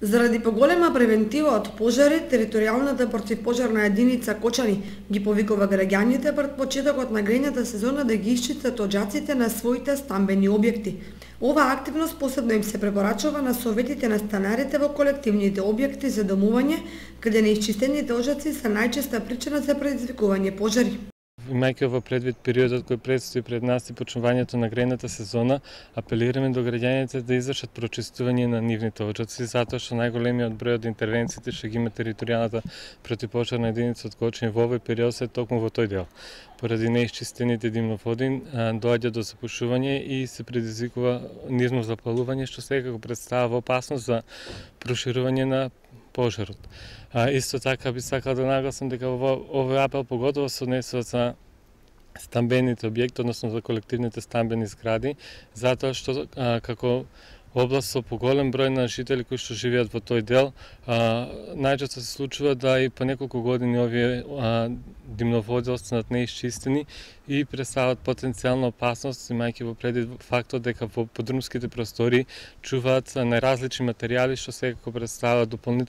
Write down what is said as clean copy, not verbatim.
Заради поголема превентива од пожари, територијалната противпожарна единица Кочани ги повикува граѓаните пред почетокот на грејната сезона да ги исчистат оџаците на своите стамбени објекти. Оваа активност посебно им се препорачува на советите на станарите во колективните објекти за домување, каде неисчистените оџаци се најчеста причина за предизвикување пожари. Имајќи во предвид периодот кој предстои пред нас и почнувањето на грејната сезона, апелираме до граѓаните да извршат прочистување на нивните оџаци, затоа што најголемиот број од интервенциите што ги има територијалната противпожарна единица од Кочани во овој период се токму во тој дел. Поради неисчистените димноводи доаѓа до запушување и се предизвикува нивно запалување, што секако представува опасност за проширување на пожарот. Исто така би сакал да нагласам дека овој апел погодово се однесува за стамбените објекти, односно за колективните стамбени згради, затоа што како област со поголем број на жители кои што живеат во тој дел, најчесто се случува да и по неколку години овие димноводи останат неисчистени и представуваат потенцијална опасност, имајќи во предвид фактот дека во подрумските простори чуваат најразлични материјали што секако представуваат дополнително